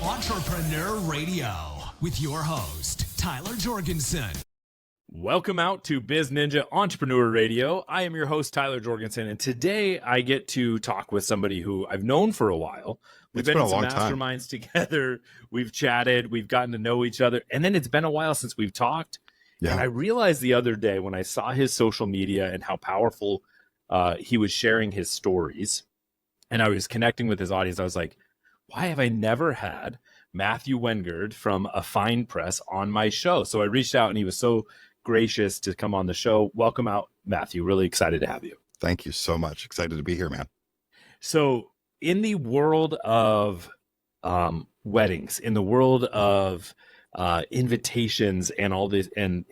Entrepreneur Radio with your host, Tyler Jorgensen. Welcome out to Biz Ninja Entrepreneur Radio. I am your host, Tyler Jorgensen, and today I get to talk with somebody who I've known for a while. We've been in some masterminds together. We've chatted. We've gotten to know each other. And then it's been a while since we've talked. Yeah. And I realized the other day when I saw his social media and how powerful he was sharing his stories, and I was connecting with his audience, I was like, why have I never had Matthew Wengerd from A Fine Press on my show? So I reached out and he was so gracious to come on the show. Welcome out, Matthew. Really excited to have you. Thank you so much. Excited to be here, man. So in the world of weddings, in the world of invitations and all this, and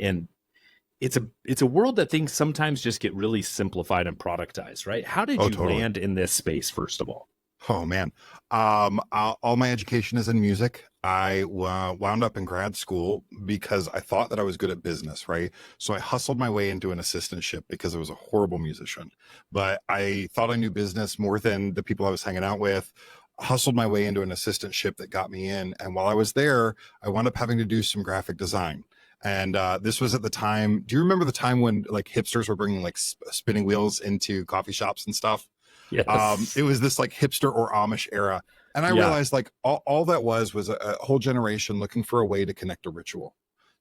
it's a world that things sometimes just get really simplified and productized, right? How did you land in this space, first of all? Oh, man. All my education is in music. I wound up in grad school because I thought that I was good at business, right? So I hustled my way into an assistantship because I was a horrible musician. But I thought I knew business more than the people I was hanging out with. Hustled my way into an assistantship that got me in. And while I was there, I wound up having to do some graphic design. And this was at the time. Do you remember the time when like hipsters were bringing like spinning wheels into coffee shops and stuff? Yes. It was this like hipster or Amish era. And I realized like all that was a whole generation looking for a way to connect a ritual,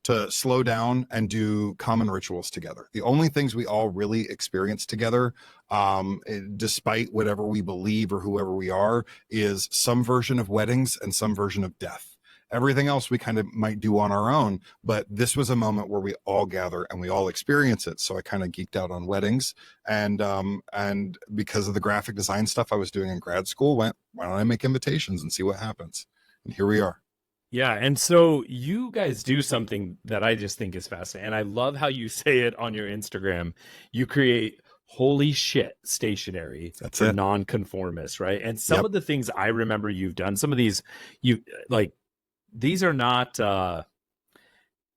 to slow down and do common rituals together. The only things we all really experience together, despite whatever we believe or whoever we are, is some version of weddings and some version of death. Everything else we kind of might do on our own, but this was a moment where we all gather and we all experience it. So I kind of geeked out on weddings, and because of the graphic design stuff I was doing in grad school, why don't I make invitations and see what happens? And here we are. Yeah. And so you guys do something that I just think is fascinating. And I love how you say it on your Instagram. You create holy shit stationery for nonconformists, right? And some of the things I remember you've done, some of these, these are not,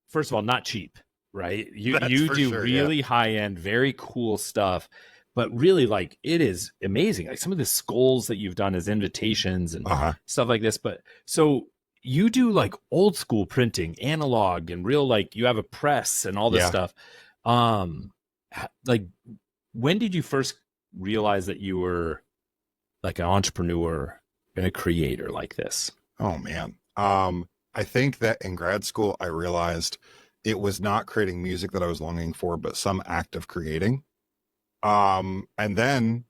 first of all, not cheap, right? You do really high end, very cool stuff, but really like it is amazing. Like some of the skulls that you've done as invitations and stuff like this. But so you do like old school printing, analog and real, like you have a press and all this stuff. Like when did you first realize that you were like an entrepreneur and a creator like this? Oh man. I think that in grad school, I realized it was not creating music that I was longing for, but some act of creating. And then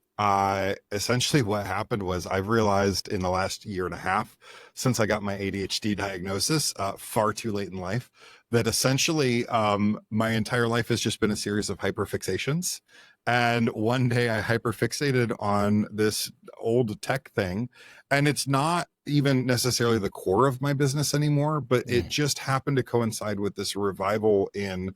essentially what happened was I've realized in the last year and a half, since I got my ADHD diagnosis, far too late in life, that essentially my entire life has just been a series of hyperfixations. And one day I hyperfixated on this old tech thing, and it's not even necessarily the core of my business anymore, but it just happened to coincide with this revival in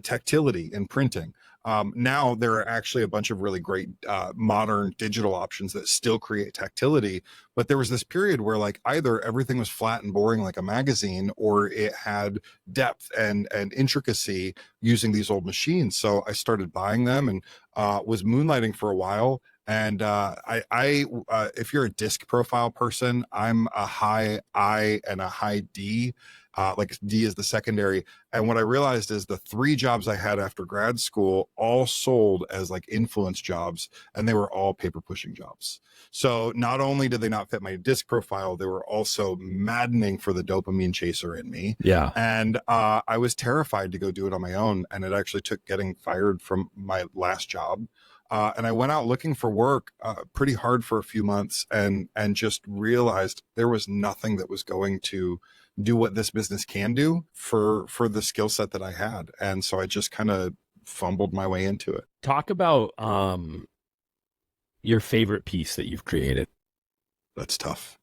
tactility and printing. Now there are actually a bunch of really great modern digital options that still create tactility, but there was this period where like either everything was flat and boring like a magazine, or it had depth and intricacy using these old machines. So I started buying them and was moonlighting for a while. And if you're a disc profile person, I'm a high I and a high D. Like D is the secondary. And what I realized is the 3 jobs I had after grad school all sold as like influence jobs, and they were all paper pushing jobs. So not only did they not fit my disc profile, they were also maddening for the dopamine chaser in me. Yeah. And I was terrified to go do it on my own. And it actually took getting fired from my last job. And I went out looking for work pretty hard for a few months, and just realized there was nothing that was going to do what this business can do for the skill set that I had. And so I just kind of fumbled my way into it. Talk about your favorite piece that you've created. That's tough.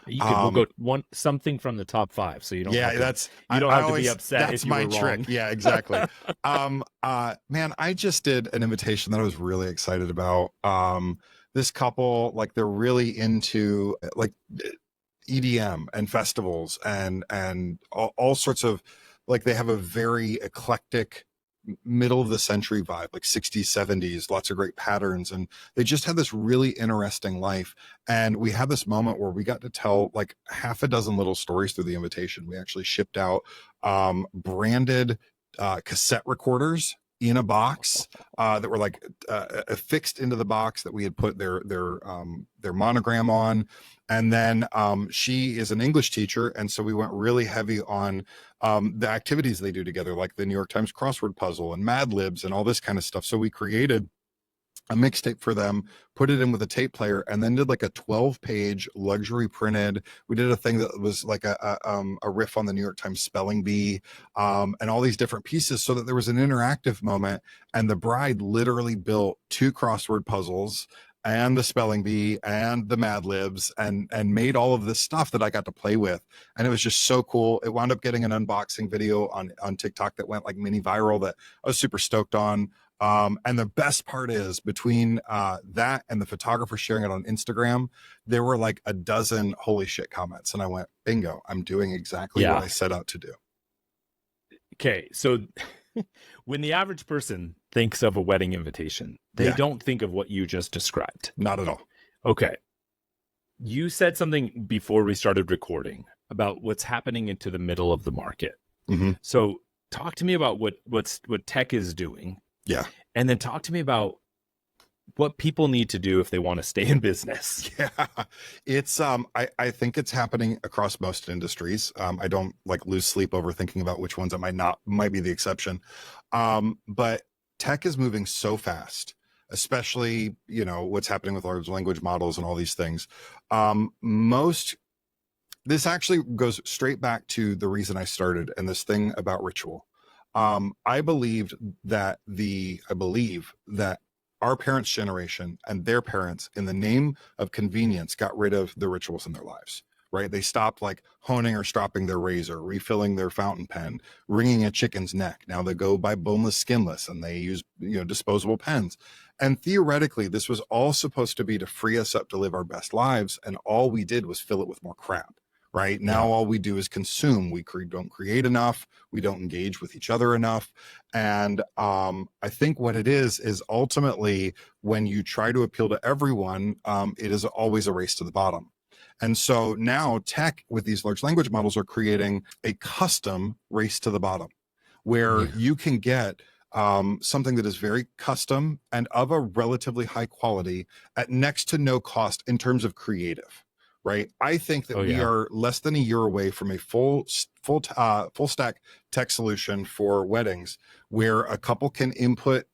We'll go something from the top 5, so you don't. Yeah, you don't have to be upset. That's if you my were trick. Wrong. Yeah, exactly. Man, I just did an invitation that I was really excited about. This couple, like they're really into like EDM and festivals and all sorts of, like they have a very eclectic middle of the century vibe, like 60s, 70s, lots of great patterns. And they just had this really interesting life. And we had this moment where we got to tell like half a dozen little stories through the invitation. We actually shipped out branded cassette recorders in a box that were like affixed into the box that we had put their monogram on. And then she is an English teacher, and so we went really heavy on the activities they do together, like the New York Times crossword puzzle and Mad Libs and all this kind of stuff. So we created a mixtape for them, put it in with a tape player, and then did like a 12-page luxury printed. We did a thing that was like a riff on the New York Times spelling bee, and all these different pieces, so that there was an interactive moment. And the bride literally built 2 crossword puzzles and the spelling bee and the Mad Libs and made all of this stuff that I got to play with. And it was just so cool. It wound up getting an unboxing video on TikTok that went like mini viral that I was super stoked on. And the best part is between that and the photographer sharing it on Instagram, there were like a dozen holy shit comments. And I went, bingo, I'm doing exactly what I set out to do. Okay. So when the average person thinks of a wedding invitation, they don't think of what you just described. Not at all. Okay. You said something before we started recording about what's happening into the middle of the market. Mm-hmm. So talk to me about what tech is doing. Yeah. And then talk to me about what people need to do if they want to stay in business. Yeah. It's I think it's happening across most industries. I don't like lose sleep over thinking about which ones might be the exception. But tech is moving so fast, especially, you know, what's happening with large language models and all these things. This actually goes straight back to the reason I started and this thing about ritual. I believe that our parents' generation and their parents, in the name of convenience, got rid of the rituals in their lives, right? They stopped like honing or stropping their razor, refilling their fountain pen, wringing a chicken's neck. Now they go by boneless, skinless, and they use, you know, disposable pens. And theoretically, this was all supposed to be to free us up to live our best lives. And all we did was fill it with more crap. Right now, all we do is consume. We don't create enough. We don't engage with each other enough. And I think what it is ultimately when you try to appeal to everyone, it is always a race to the bottom. And so now tech with these large language models are creating a custom race to the bottom where you can get something that is very custom and of a relatively high quality at next to no cost in terms of creative. Right. I think that we are less than a year away from a full stack tech solution for weddings where a couple can input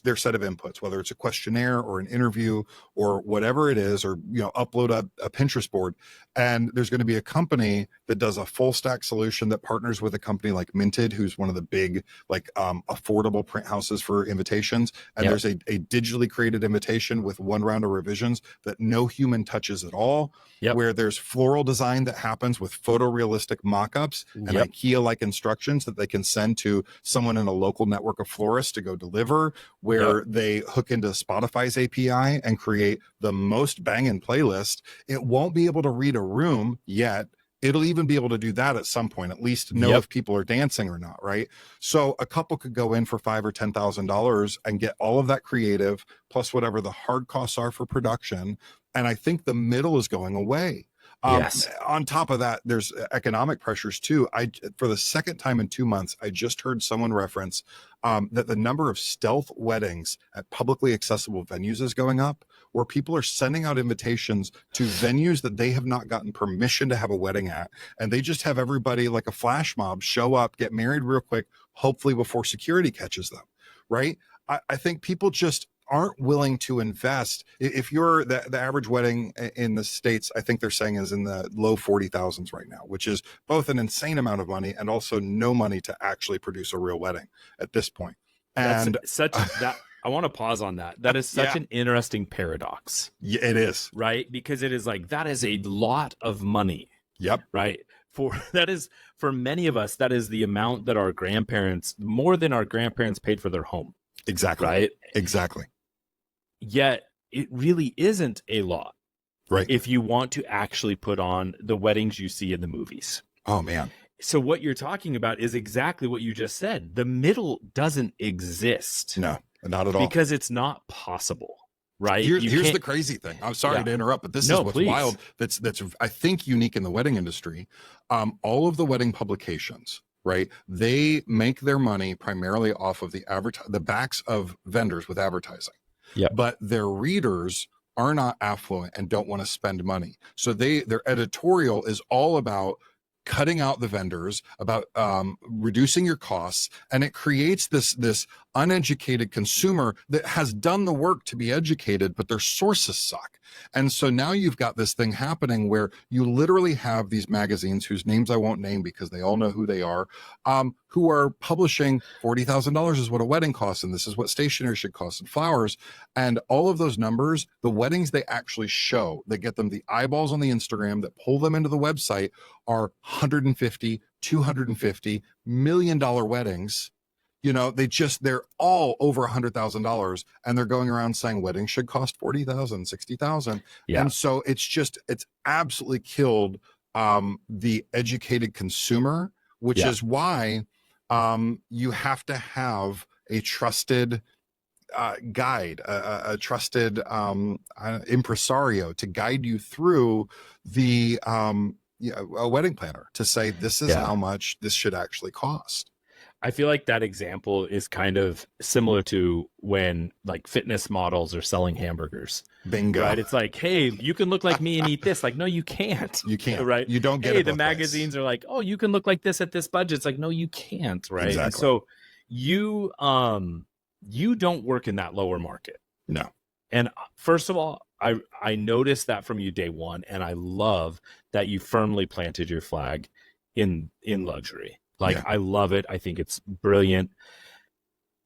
their set of inputs, whether it's a questionnaire or an interview or whatever it is, or, you know, upload a Pinterest board. And there's going to be a company that does a full stack solution that partners with a company like Minted, who's one of the big, like affordable print houses for invitations. And there's a digitally created invitation with 1 round of revisions that no human touches at all, where there's floral design that happens with photorealistic mock-ups and IKEA-like instructions that they can send to someone in a local network of florists to go deliver, where they hook into Spotify's API and create the most banging playlist. It won't be able to read a room yet. It'll even be able to do that at some point, at least know if people are dancing or not, right? So a couple could go in for $5,000 or $10,000 and get all of that creative, plus whatever the hard costs are for production. And I think the middle is going away. On top of that, there's economic pressures too. For the second time in 2 months, I just heard someone reference that the number of stealth weddings at publicly accessible venues is going up, where people are sending out invitations to venues that they have not gotten permission to have a wedding at. And they just have everybody like a flash mob show up, get married real quick, hopefully before security catches them, right? I think people just aren't willing to invest. If you're the average wedding in the States, I think they're saying is in the low 40,000s right now, which is both an insane amount of money and also no money to actually produce a real wedding at this point. And I want to pause on that. That is such an interesting paradox. Yeah, it is. Right? Because it is like, that is a lot of money. Yep. Right. For many of us, that is the amount that more than our grandparents paid for their home. Exactly. Right. Exactly. Yet it really isn't a lot. Right. If you want to actually put on the weddings you see in the movies. Oh man. So what you're talking about is exactly what you just said. The middle doesn't exist. No, not at all. Because it's not possible, right? Here's the crazy thing. I'm sorry to interrupt, but this is what's wild. That's I think unique in the wedding industry. All of the wedding publications, right? They make their money primarily off of the backs of vendors with advertising. Yeah. But their readers are not affluent and don't want to spend money. So their editorial is all about cutting out the vendors, about reducing your costs, and it creates this uneducated consumer that has done the work to be educated, but their sources suck. And so now you've got this thing happening where you literally have these magazines whose names I won't name because they all know who they are, who are publishing $40,000 is what a wedding costs, and this is what stationery should cost, and flowers, and all of those numbers, the weddings they actually show, that get them the eyeballs on the Instagram, that pull them into the website, are 150, 250 $1 million weddings. You know, they're all over $100,000, and they're going around saying weddings should cost 40,000, 60,000. Yeah. And so it's absolutely killed the educated consumer, which is why you have to have a trusted guide, a trusted impresario to guide you through a wedding planner to say, this is how much this should actually cost. I feel like that example is kind of similar to when like fitness models are selling hamburgers. Bingo. Right? It's like, hey, you can look like me and eat this. Like, no, you can't. You can't. Right? You don't get it. The magazines are like, oh, you can look like this at this budget. It's like, no, you can't. Right. Exactly. And so you don't work in that lower market. No. And first of all, I noticed that from you day one, and I love that you firmly planted your flag in luxury. Like, I love it. I think it's brilliant.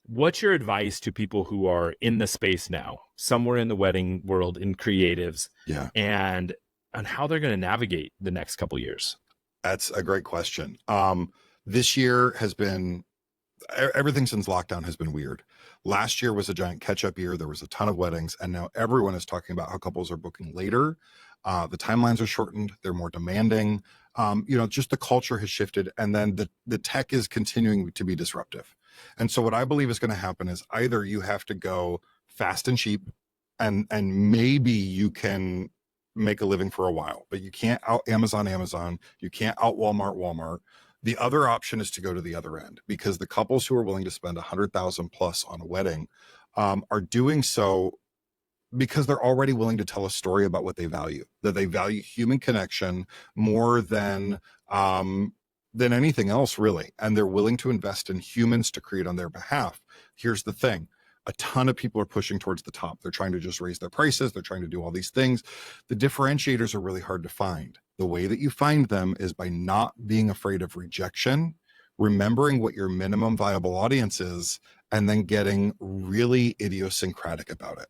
What's your advice to people who are in the space now, somewhere in the wedding world, in creatives, and on how they're going to navigate the next couple years? That's a great question. This year has been, everything since lockdown has been weird. Last year was a giant catch-up year. There was a ton of weddings, and now everyone is talking about how couples are booking later. The timelines are shortened. They're more demanding. Just the culture has shifted, and then the tech is continuing to be disruptive. And so what I believe is going to happen is either you have to go fast and cheap, and maybe you can make a living for a while, but you can't out Amazon. You can't out Walmart. The other option is to go to the other end, because the couples who are willing to spend $100,000 plus on a wedding are doing so because they're already willing to tell a story about what they value, that they value human connection more than anything else, really. And they're willing to invest in humans to create on their behalf. Here's the thing. A ton of people are pushing towards the top. They're trying to just raise their prices. They're trying to do all these things. The differentiators are really hard to find. The way that you find them is by not being afraid of rejection, remembering what your minimum viable audience is, and then getting really idiosyncratic about it.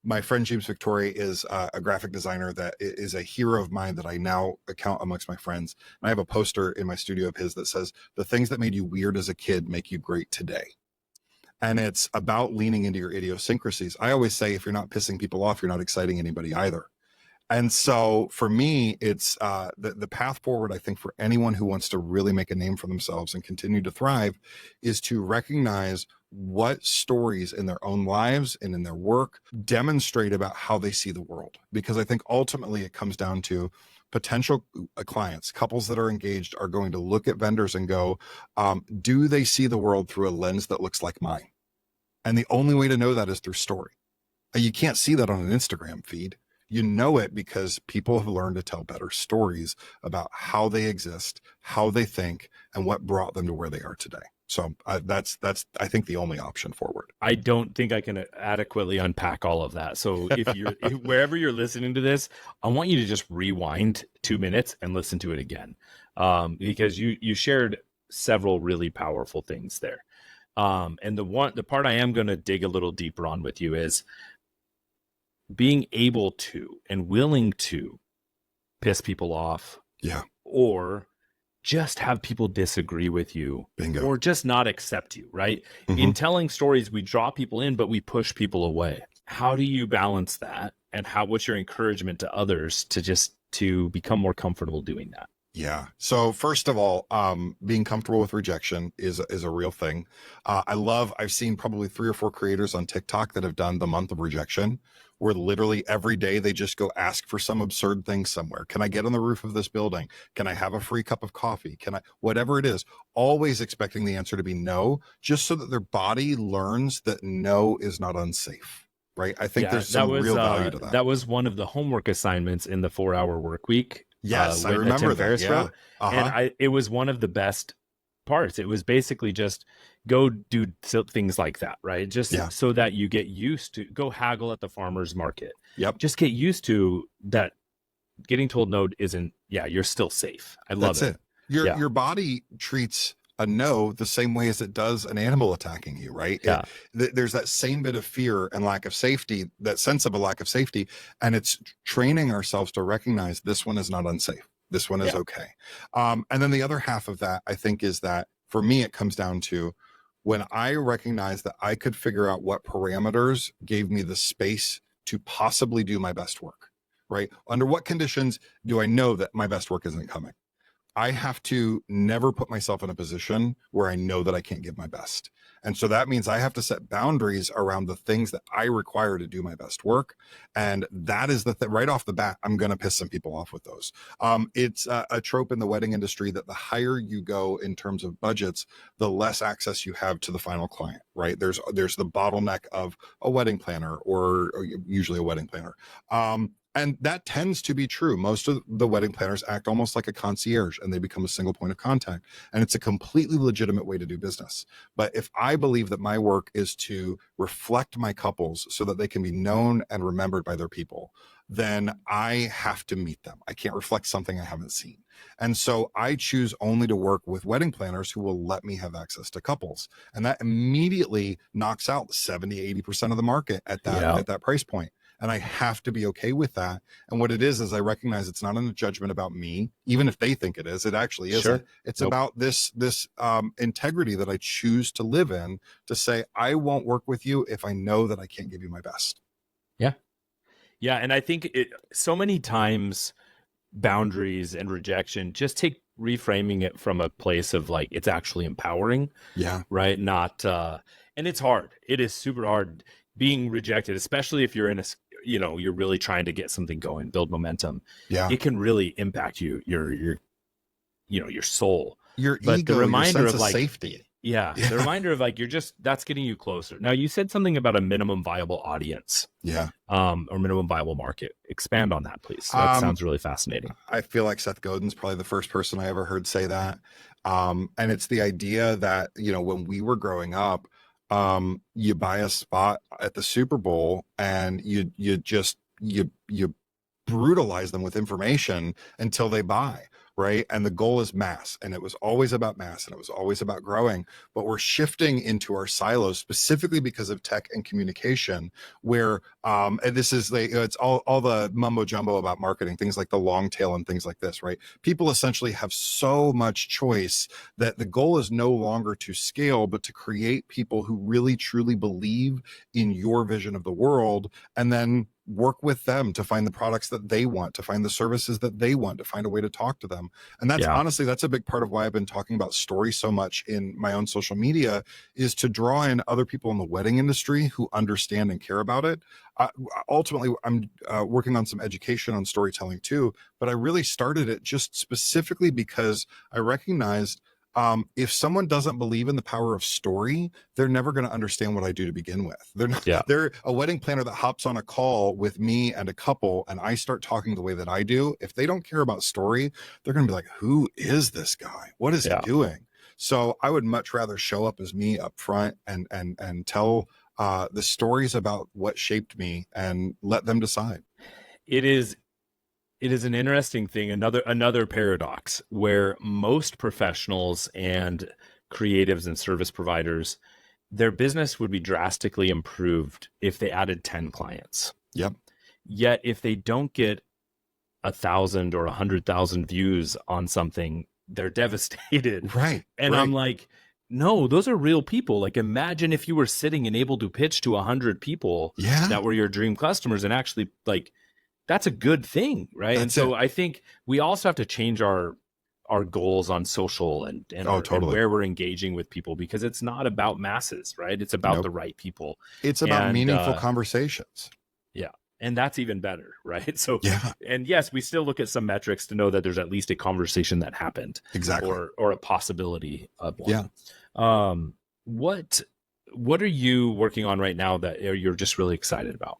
My friend James Victoria is a graphic designer that is a hero of mine that I now count amongst my friends. And I have a poster in my studio of his that says, "The things that made you weird as a kid make you great today." And it's about leaning into your idiosyncrasies. I always say, if you're not pissing people off, you're not exciting anybody either. And so for me, it's the path forward, I think, for anyone who wants to really make a name for themselves and continue to thrive, is to recognize what stories in their own lives and in their work demonstrate about how they see the world. Because I think ultimately it comes down to potential clients, couples that are engaged, are going to look at vendors and go, do they see the world through a lens that looks like mine? And the only way to know that is through story. You can't see that on an Instagram feed. You know it because people have learned to tell better stories about how they exist, how they think, and what brought them to where they are today. So that's I think the only option forward. I don't think I can adequately unpack all of that. So if you're wherever you're listening to this, I want you to just rewind 2 minutes and listen to it again, because you shared several really powerful things there. And the part I am going to dig a little deeper on with you is being able to and willing to piss people off, or just have people disagree with you. Bingo. Or just not accept you, right? Mm-hmm. In telling stories, we draw people in, but we push people away. How do you balance that? And what's your encouragement to others to become more comfortable doing that? Yeah. So first of all, being comfortable with rejection is a real thing. I've seen probably 3 or 4 creators on TikTok that have done the month of rejection, where literally every day they just go ask for some absurd thing somewhere. Can I get on the roof of this building? Can I have a free cup of coffee? Can I, whatever it is, always expecting the answer to be no, just so that their body learns that no is not unsafe. Right. I think there's some real value to that. That was one of the homework assignments in the 4-hour work week. Yes, I remember that. Yeah. And it was one of the best parts. It was basically just go do things like that, right? Just so that you get used to, go haggle at the farmer's market. Yep. Just get used to that. Getting told no isn't, you're still safe. I love it. Your body treats a no the same way as it does an animal attacking you, right? Yeah. There's that same bit of fear and lack of safety, that sense of a lack of safety. And it's training ourselves to recognize this one is not unsafe. This one is okay. And then the other half of that, I think, is that for me, it comes down to when I recognize that I could figure out what parameters gave me the space to possibly do my best work, right? Under what conditions do I know that my best work isn't coming? I have to never put myself in a position where I know that I can't give my best. And so that means I have to set boundaries around the things that I require to do my best work. And that is right off the bat, I'm going to piss some people off with those. It's a trope in the wedding industry that the higher you go in terms of budgets, the less access you have to the final client, right? There's the bottleneck of a wedding planner or usually a wedding planner. And that tends to be true. Most of the wedding planners act almost like a concierge, and they become a single point of contact. And it's a completely legitimate way to do business. But if I believe that my work is to reflect my couples so that they can be known and remembered by their people, then I have to meet them. I can't reflect something I haven't seen. And so I choose only to work with wedding planners who will let me have access to couples. And that immediately knocks out 70-80% of the market at that price point. And I have to be okay with that. And what it is I recognize it's not a judgment about me, even if they think it is. It actually isn't. Sure. It's about this integrity that I choose to live in, to say, I won't work with you if I know that I can't give you my best. Yeah. Yeah. And I think so many times boundaries and rejection just take reframing it from a place of like, it's actually empowering. Yeah. Right. Not, and it's hard. It is super hard being rejected, especially if you're in you're really trying to get something going, build momentum. Yeah. It can really impact your soul, your but ego, the reminder your sense of like safety. Yeah. The reminder of like, that's getting you closer. Now you said something about a minimum viable audience. Yeah. Or minimum viable market. Expand on that, please. That sounds really fascinating. I feel like Seth Godin's probably the first person I ever heard say that. And it's the idea that, when we were growing up, you buy a spot at the Super Bowl and you brutalize them with information until they buy, right? And the goal is mass. And it was always about mass, and it was always about growing. But we're shifting into our silos specifically because of tech and communication, where and this is it's all the mumbo jumbo about marketing, things like the long tail and things like this, right? People essentially have so much choice that the goal is no longer to scale, but to create people who really truly believe in your vision of the world, and then work with them to find the products that they want, to find the services that they want, to find a way to talk to them. And that's honestly, that's a big part of why I've been talking about story so much in my own social media, is to draw in other people in the wedding industry who understand and care about it. Ultimately, I'm working on some education on storytelling too, but I really started it just specifically because I recognized if someone doesn't believe in the power of story, they're never going to understand what I do to begin with. They're a wedding planner that hops on a call with me and a couple, and I start talking the way that I do. If they don't care about story, they're going to be like, who is this guy? What is he doing? So I would much rather show up as me up front and tell the stories about what shaped me and let them decide. It is an interesting thing, another paradox, where most professionals and creatives and service providers, their business would be drastically improved if they added 10 clients. Yep. Yet if they don't get 1,000 or 100,000 views on something, they're devastated. Right. And I'm like, no, those are real people. Like, imagine if you were sitting and able to pitch to 100 people that were your dream customers, and actually, like, that's a good thing, right? And so I think we also have to change our our goals on social and Oh, and totally. where we're engaging with people, because it's not about masses, right? It's about Nope. the right people. It's about And meaningful conversations. yeah, and that's even better, right? So, Yeah, and yes, we still look at some metrics to know that there's at least a conversation that happened, exactly. or a possibility of one. Yeah. What are you working on right now that you're just really excited about?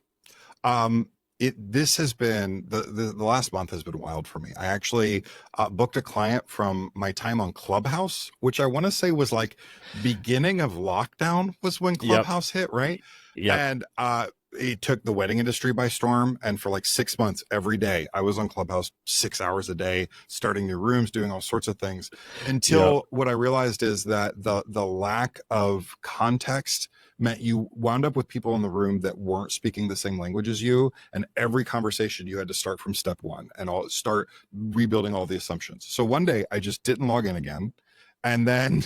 This has been the last month has been wild for me. I actually booked a client from my time on Clubhouse, which I want to say was like beginning of lockdown was when Clubhouse hit, right? Yep. And it took the wedding industry by storm. And for like 6 months, every day I was on Clubhouse 6 hours a day, starting new rooms, doing all sorts of things, until what I realized is that the lack of context meant you wound up with people in the room that weren't speaking the same language as you. And every conversation you had to start from step one and all start rebuilding all the assumptions. So one day I just didn't log in again. And then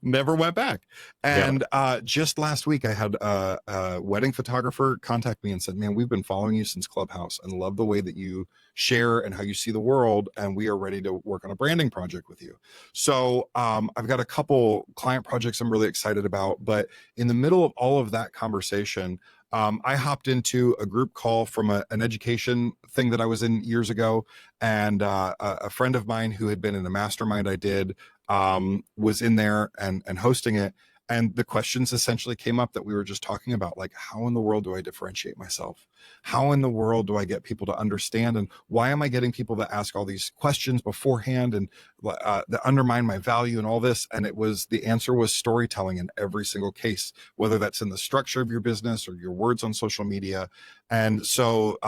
never went back. And just last week I had a wedding photographer contact me and said, man, we've been following you since Clubhouse and love the way that you share and how you see the world, and we are ready to work on a branding project with you. So I've got a couple client projects I'm really excited about, but in the middle of all of that conversation, I hopped into a group call from an education thing that I was in years ago. And a friend of mine who had been in a mastermind I did was in there and hosting it. And the questions essentially came up that we were just talking about, like, how in the world do I differentiate myself? How in the world do I get people to understand? And why am I getting people to ask all these questions beforehand and that undermine my value and all this? And the answer was storytelling in every single case, whether that's in the structure of your business or your words on social media. And so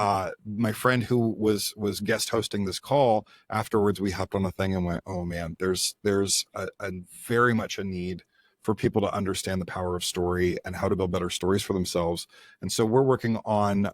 my friend who was guest hosting this call, afterwards we hopped on a thing and went, oh man, there's a very much a need for people to understand the power of story and how to build better stories for themselves. And so we're working on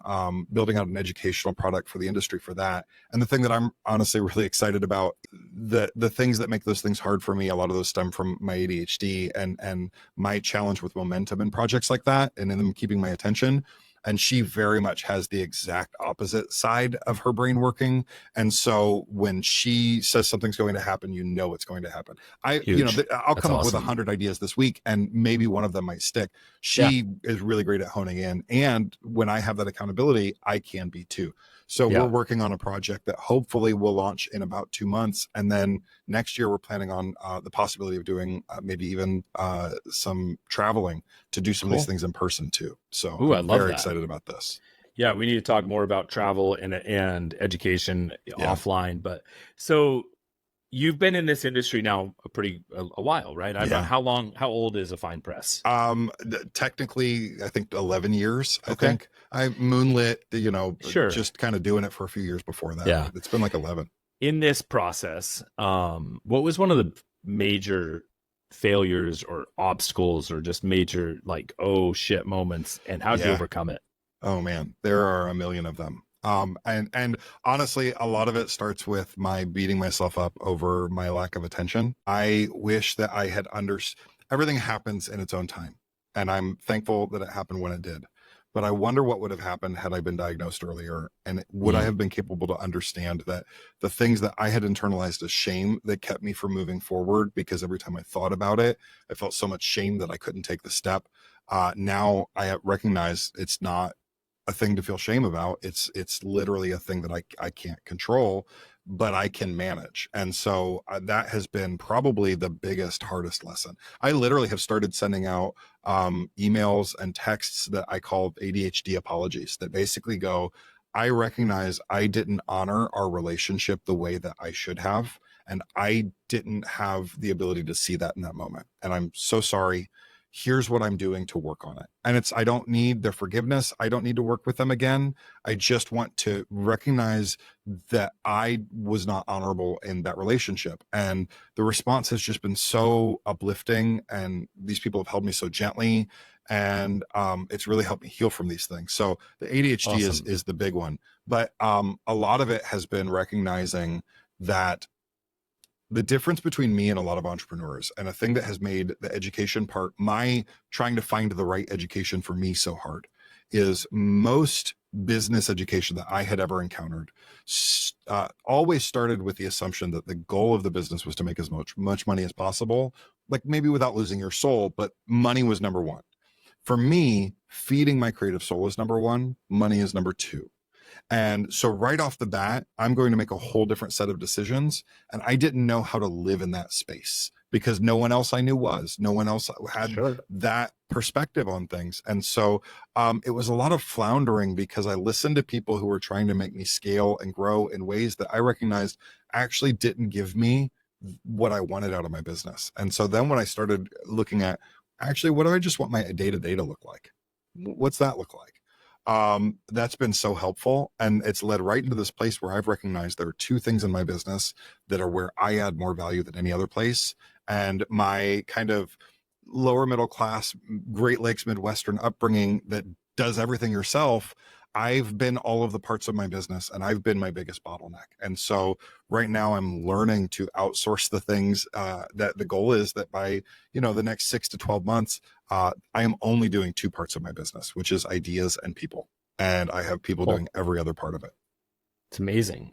building out an educational product for the industry for that. And the thing that I'm honestly really excited about, the things that make those things hard for me, a lot of those stem from my ADHD and my challenge with momentum in projects like that and in them keeping my attention. And she very much has the exact opposite side of her brain working. And so when she says something's going to happen, you know it's going to happen. I'll That's come up with awesome. 100 ideas this week and maybe one of them might stick. She is really great at honing in. And when I have that accountability, I can be too. So we're working on a project that hopefully will launch in about 2 months. And then next year, we're planning on the possibility of doing maybe even some traveling to do some of these things in person too. So I'm very excited about this. Yeah, we need to talk more about travel and education offline. But so you've been in this industry now a while, right? How old is a fine press? Technically, I think 11 years. I think I moonlit, just kind of doing it for a few years before that. Yeah. It's been like 11. In this process, what was one of the major failures or obstacles or just major like, oh shit moments, and how did you overcome it? Oh man, there are a million of them. And honestly, a lot of it starts with my beating myself up over my lack of attention. I wish that I had everything happens in its own time. And I'm thankful that it happened when it did. But I wonder what would have happened had I been diagnosed earlier. And would I have been capable to understand that the things that I had internalized as shame that kept me from moving forward, because every time I thought about it, I felt so much shame that I couldn't take the step. Now I recognize it's not a thing to feel shame about. It's literally a thing that I can't control, but I can manage. And so that has been probably the biggest, hardest lesson. I literally have started sending out emails and texts that I call ADHD apologies, that basically go, I recognize I didn't honor our relationship the way that I should have. And I didn't have the ability to see that in that moment. And I'm so sorry. Here's what I'm doing to work on it. And I don't need their forgiveness. I don't need to work with them again. I just want to recognize that I was not honorable in that relationship. And the response has just been so uplifting. And these people have held me so gently. And it's really helped me heal from these things. So the ADHD is the big one. But a lot of it has been recognizing that the difference between me and a lot of entrepreneurs, and a thing that has made the education part, my trying to find the right education for me so hard, is most business education that I had ever encountered always started with the assumption that the goal of the business was to make as much money as possible, like maybe without losing your soul, but money was number one. For me, feeding my creative soul is number one, money is number two. And so right off the bat, I'm going to make a whole different set of decisions. And I didn't know how to live in that space because no one else I knew no one else had that perspective on things. And so it was a lot of floundering because I listened to people who were trying to make me scale and grow in ways that I recognized actually didn't give me what I wanted out of my business. And so then when I started looking at actually, what do I just want my day-to-day to look like? What's that look like? That's been so helpful, and it's led right into this place where I've recognized there are two things in my business that are where I add more value than any other place. And my kind of lower middle class, Great Lakes Midwestern upbringing that does everything yourself, I've been all of the parts of my business and I've been my biggest bottleneck. And so right now I'm learning to outsource the things that the goal is that by, the next 6 to 12 months, I am only doing two parts of my business, which is ideas and people. And I have people doing every other part of it. It's amazing.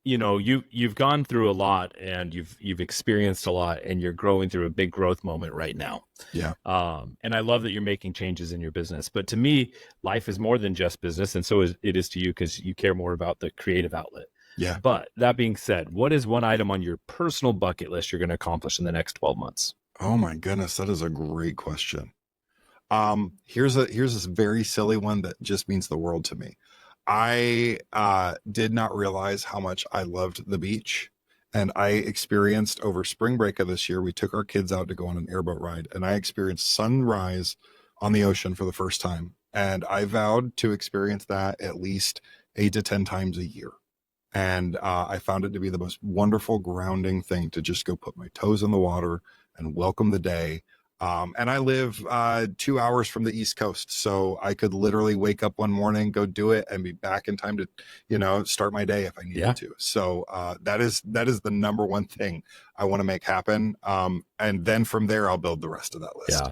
You've gone through a lot and you've experienced a lot and you're growing through a big growth moment right now. Yeah. And I love that you're making changes in your business, but to me, life is more than just business. And so it is to you because you care more about the creative outlet. Yeah. But that being said, what is one item on your personal bucket list you're going to accomplish in the next 12 months? Oh my goodness. That is a great question. Here's this very silly one that just means the world to me. I did not realize how much I loved the beach. And I experienced over spring break of this year, we took our kids out to go on an airboat ride and I experienced sunrise on the ocean for the first time. And I vowed to experience that at least 8 to 10 times a year. And I found it to be the most wonderful grounding thing to just go put my toes in the water and welcome the day. And I live 2 hours from the East Coast. So I could literally wake up one morning, go do it and be back in time to, start my day if I needed to. So that is the number one thing I want to make happen. And then from there, I'll build the rest of that list. Yeah.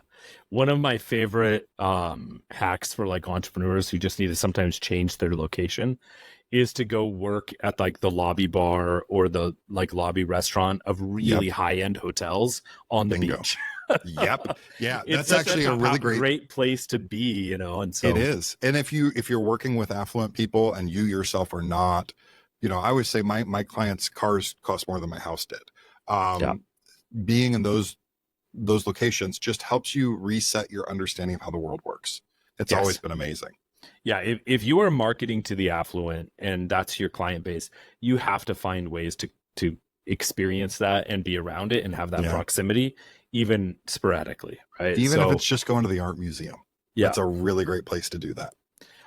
One of my favorite hacks for like entrepreneurs who just need to sometimes change their location is to go work at like the lobby bar or the like lobby restaurant of really high-end hotels on the beach. Yep. Yeah. That's actually a really great place to be, and so it is. And if you're working with affluent people and you yourself are not, I always say my clients' cars cost more than my house did. Being in those locations just helps you reset your understanding of how the world works. It's always been amazing. Yeah, if you are marketing to the affluent and that's your client base, you have to find ways to experience that and be around it and have that proximity, even sporadically, right? Even if it's just going to the art museum. Yeah, it's a really great place to do that.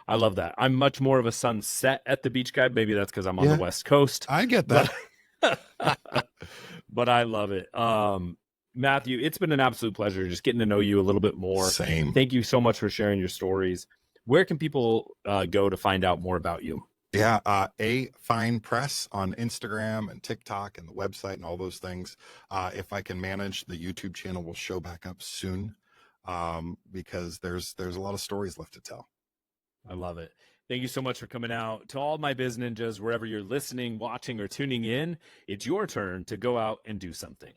I love that. I'm much more of a sunset at the beach guy. Maybe that's because I'm on the West Coast. I get that. But I love it. Matthew, it's been an absolute pleasure just getting to know you a little bit more. Same. Thank you so much for sharing your stories. Where can people go to find out more about you? Yeah, A Fine Press on Instagram and TikTok and the website and all those things. If I can manage, the YouTube channel will show back up soon because there's a lot of stories left to tell. I love it. Thank you so much for coming out. To all my biz ninjas, wherever you're listening, watching, or tuning in, it's your turn to go out and do something.